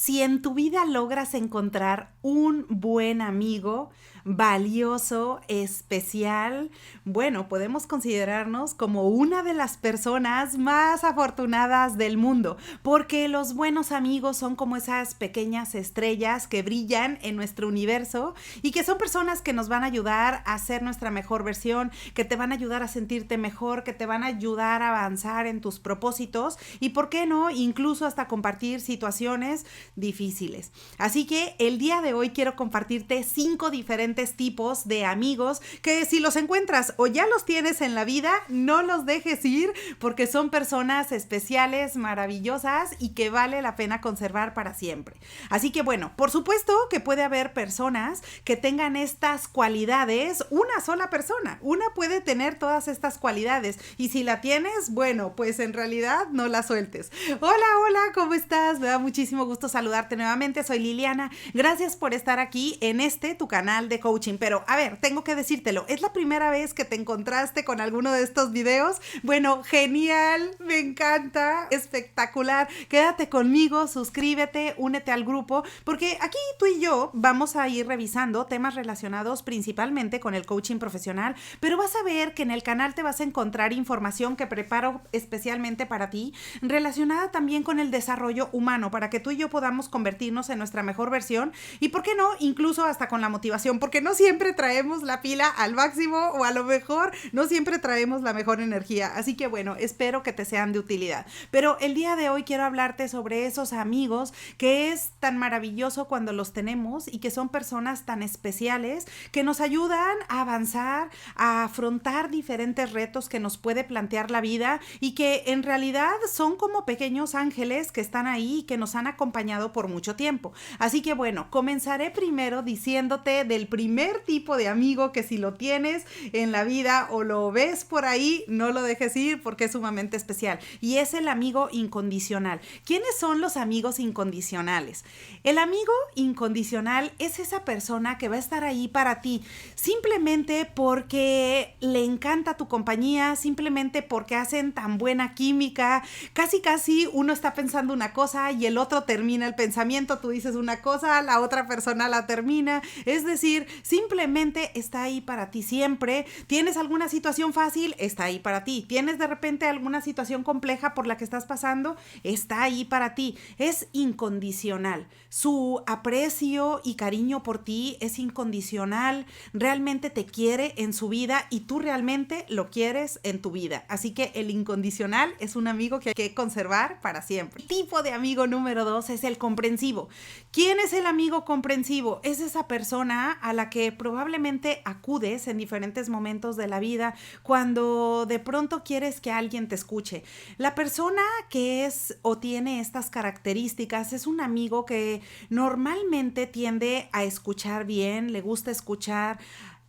Si en tu vida logras encontrar un buen amigo, valioso, especial, bueno, podemos considerarnos como una de las personas más afortunadas del mundo, porque los buenos amigos son como esas pequeñas estrellas que brillan en nuestro universo y que son personas que nos van a ayudar a ser nuestra mejor versión, que te van a ayudar a sentirte mejor, que te van a ayudar a avanzar en tus propósitos y, ¿por qué no?, incluso hasta compartir situaciones difíciles. Así que el día de hoy quiero compartirte 5 diferentes tipos de amigos que, si los encuentras o ya los tienes en la vida, no los dejes ir, porque son personas especiales, maravillosas y que vale la pena conservar para siempre. Así que bueno, por supuesto que puede haber personas que tengan estas cualidades, una sola persona, una puede tener todas estas cualidades y si la tienes, bueno, pues en realidad no la sueltes. Hola, ¿cómo estás? Me da muchísimo gusto saludarte nuevamente, soy Liliana, gracias por estar aquí en tu canal de coaching, pero a ver, tengo que decírtelo, ¿es la primera vez que te encontraste con alguno de estos videos? Bueno, genial, me encanta, espectacular, quédate conmigo, suscríbete, únete al grupo, porque aquí tú y yo vamos a ir revisando temas relacionados principalmente con el coaching profesional, pero vas a ver que en el canal te vas a encontrar información que preparo especialmente para ti, relacionada también con el desarrollo humano, para que tú y yo podamos convertirnos en nuestra mejor versión y, ¿por qué no?, incluso hasta con la motivación, porque no siempre traemos la pila al máximo o a lo mejor no siempre traemos la mejor energía, así que bueno, espero que te sean de utilidad. Pero el día de hoy quiero hablarte sobre esos amigos que es tan maravilloso cuando los tenemos y que son personas tan especiales que nos ayudan a avanzar, a afrontar diferentes retos que nos puede plantear la vida y que en realidad son como pequeños ángeles que están ahí y que nos han acompañado por mucho tiempo. Así que bueno, comenzaré primero diciéndote del primer tipo de amigo que, si lo tienes en la vida o lo ves por ahí, no lo dejes ir porque es sumamente especial, y es el amigo incondicional. ¿Quiénes son los amigos incondicionales? El amigo incondicional es esa persona que va a estar ahí para ti simplemente porque le encanta tu compañía, simplemente porque hacen tan buena química, casi uno está pensando una cosa y el otro termina el pensamiento, tú dices una cosa, la otra persona la termina, es decir, simplemente está ahí para ti siempre. ¿Tienes alguna situación fácil? Está ahí para ti. ¿Tienes de repente alguna situación compleja por la que estás pasando? Está ahí para ti. Es incondicional. Su aprecio y cariño por ti es incondicional. Realmente te quiere en su vida y tú realmente lo quieres en tu vida. Así que el incondicional es un amigo que hay que conservar para siempre. El tipo de amigo número 2 es el comprensivo. ¿Quién es el amigo comprensivo? Es esa persona a la que probablemente acudes en diferentes momentos de la vida cuando de pronto quieres que alguien te escuche. La persona que es o tiene estas características es un amigo que normalmente tiende a escuchar bien, le gusta escuchar,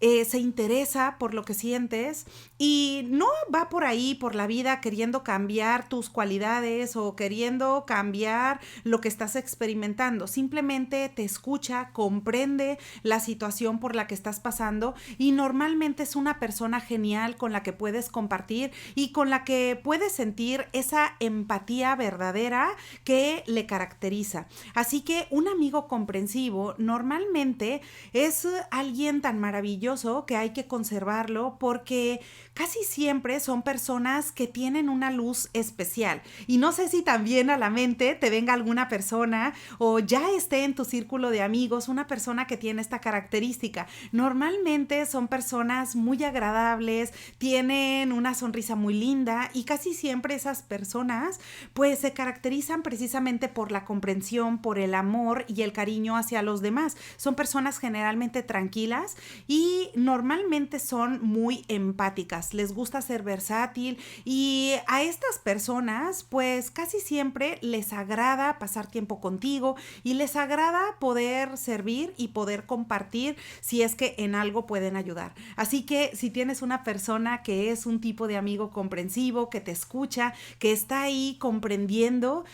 se interesa por lo que sientes y no va por ahí por la vida queriendo cambiar tus cualidades o queriendo cambiar lo que estás experimentando. Simplemente te escucha, comprende la situación por la que estás pasando y normalmente es una persona genial con la que puedes compartir y con la que puedes sentir esa empatía verdadera que le caracteriza. Así que un amigo comprensivo normalmente es alguien tan maravilloso que hay que conservarlo porque casi siempre son personas que tienen una luz especial. Y no sé si también a la mente te venga alguna persona o ya esté en tu círculo de amigos una persona que tiene esta característica. Normalmente son personas muy agradables, tienen una sonrisa muy linda y casi siempre esas personas pues se caracterizan precisamente por la comprensión, por el amor y el cariño hacia los demás. Son personas generalmente tranquilas y normalmente son muy empáticas, les gusta ser versátil y a estas personas pues casi siempre les agrada pasar tiempo contigo y les agrada poder servir y poder compartir si es que en algo pueden ayudar. Así que si tienes una persona que es un tipo de amigo comprensivo, que te escucha, que está ahí comprendiendo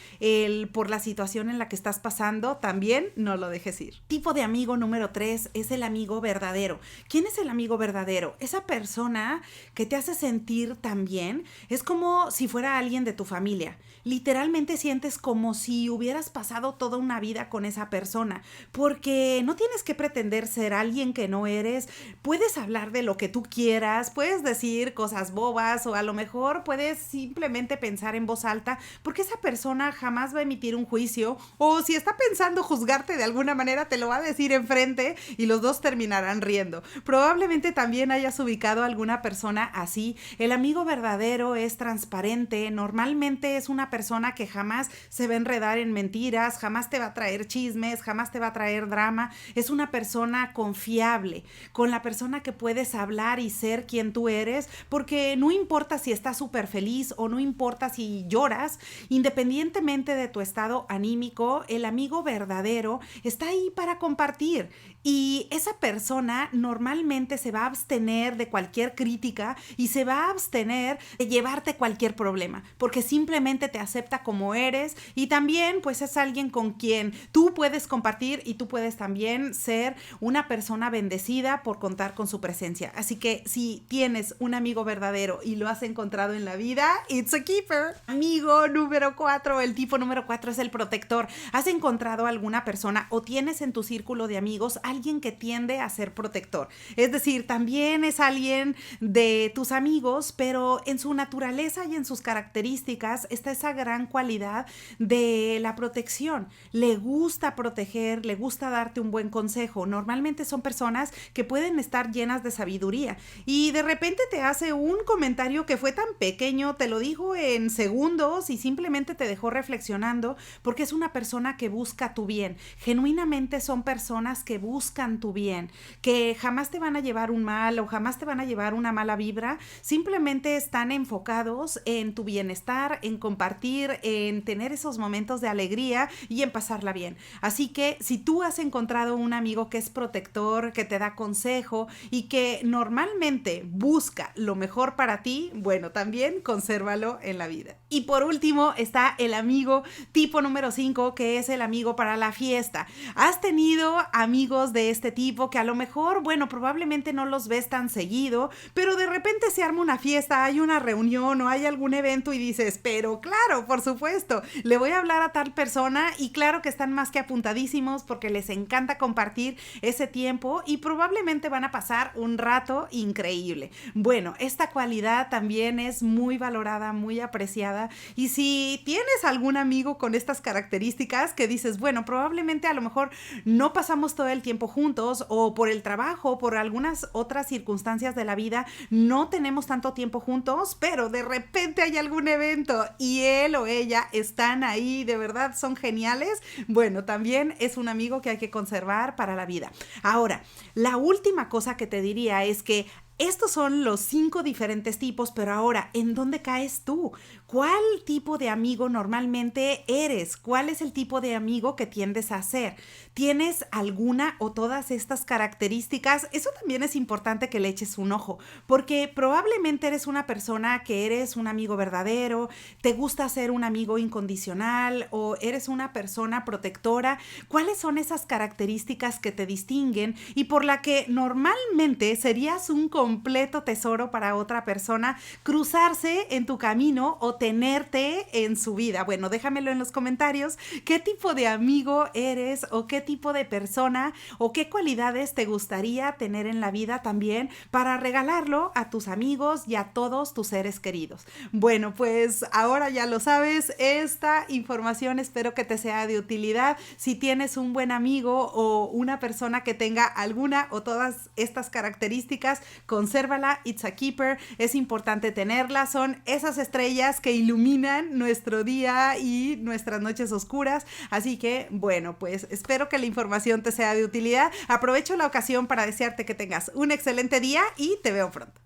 por la situación en la que estás pasando, también no lo dejes ir. Tipo de amigo número 3 es el amigo verdadero. ¿Quién es el amigo verdadero? Esa persona que te hace sentir tan bien, es como si fuera alguien de tu familia. Literalmente sientes como si hubieras pasado toda una vida con esa persona, porque no tienes que pretender ser alguien que no eres. Puedes hablar de lo que tú quieras, puedes decir cosas bobas o a lo mejor puedes simplemente pensar en voz alta, porque esa persona jamás va a emitir un juicio, o si está pensando juzgarte de alguna manera te lo va a decir enfrente y los dos terminarán riendo. Probablemente también hayas ubicado a alguna persona así. El amigo verdadero es transparente, normalmente es una persona que jamás se va a enredar en mentiras, jamás te va a traer chismes, jamás te va a traer drama. Es una persona confiable, con la persona que puedes hablar y ser quien tú eres, porque no importa si estás súper feliz o no importa si lloras, independientemente de tu estado anímico, el amigo verdadero está ahí para compartir. Y esa persona normalmente se va a abstener de cualquier crítica y se va a abstener de llevarte cualquier problema, porque simplemente te acepta como eres y también pues es alguien con quien tú puedes compartir y tú puedes también ser una persona bendecida por contar con su presencia. Así que si tienes un amigo verdadero y lo has encontrado en la vida, it's a keeper. Amigo número 4, el tipo número 4 es el protector. ¿Has encontrado alguna persona o tienes en tu círculo de amigos alguien que tiende a ser protector? Es decir, también es alguien de tus amigos, pero en su naturaleza y en sus características está esa gran cualidad de la protección. Le gusta proteger, le gusta darte un buen consejo. Normalmente son personas que pueden estar llenas de sabiduría y de repente te hace un comentario que fue tan pequeño, te lo dijo en segundos y simplemente te dejó reflexionando, porque es una persona que busca tu bien. Genuinamente son personas que buscan tu bien, que jamás te van a llevar un mal o jamás te van a llevar una mala vibra, simplemente están enfocados en tu bienestar, en compartir, en tener esos momentos de alegría y en pasarla bien. Así que si tú has encontrado un amigo que es protector, que te da consejo y que normalmente busca lo mejor para ti, bueno, también consérvalo en la vida. Y por último está el amigo tipo número 5, que es el amigo para la fiesta. ¿Has tenido amigos de este tipo que a lo mejor, bueno, probablemente no los ves tan seguido, pero de repente se arma una fiesta, hay una reunión o hay algún evento y dices, pero claro, por supuesto, le voy a hablar a tal persona y claro que están más que apuntadísimos porque les encanta compartir ese tiempo y probablemente van a pasar un rato increíble? Bueno, esta cualidad también es muy valorada, muy apreciada, y si tienes algún amigo con estas características que dices, bueno, probablemente a lo mejor no pasamos todo el tiempo juntos o por el trabajo, por algunas otras circunstancias de la vida, no tenemos tanto tiempo juntos, pero de repente hay algún evento y él o ella están ahí, de verdad son geniales, bueno, también es un amigo que hay que conservar para la vida. Ahora, la última cosa que te diría es que estos son los 5 diferentes tipos, pero ahora, ¿en dónde caes tú? ¿Cuál tipo de amigo normalmente eres? ¿Cuál es el tipo de amigo que tiendes a ser? ¿Tienes alguna o todas estas características? Eso también es importante que le eches un ojo, porque probablemente eres una persona que eres un amigo verdadero, te gusta ser un amigo incondicional o eres una persona protectora. ¿Cuáles son esas características que te distinguen y por la que normalmente serías un completo tesoro para otra persona cruzarse en tu camino o tenerte en su vida? Bueno, déjamelo en los comentarios. ¿Qué tipo de amigo eres o qué tipo de persona o qué cualidades te gustaría tener en la vida también para regalarlo a tus amigos y a todos tus seres queridos? Bueno, pues ahora ya lo sabes, esta información espero que te sea de utilidad. Si tienes un buen amigo o una persona que tenga alguna o todas estas características, consérvala, it's a keeper, es importante tenerla, son esas estrellas que iluminan nuestro día y nuestras noches oscuras, así que bueno, pues espero que la información te sea de utilidad. Aprovecho la ocasión para desearte que tengas un excelente día y te veo pronto.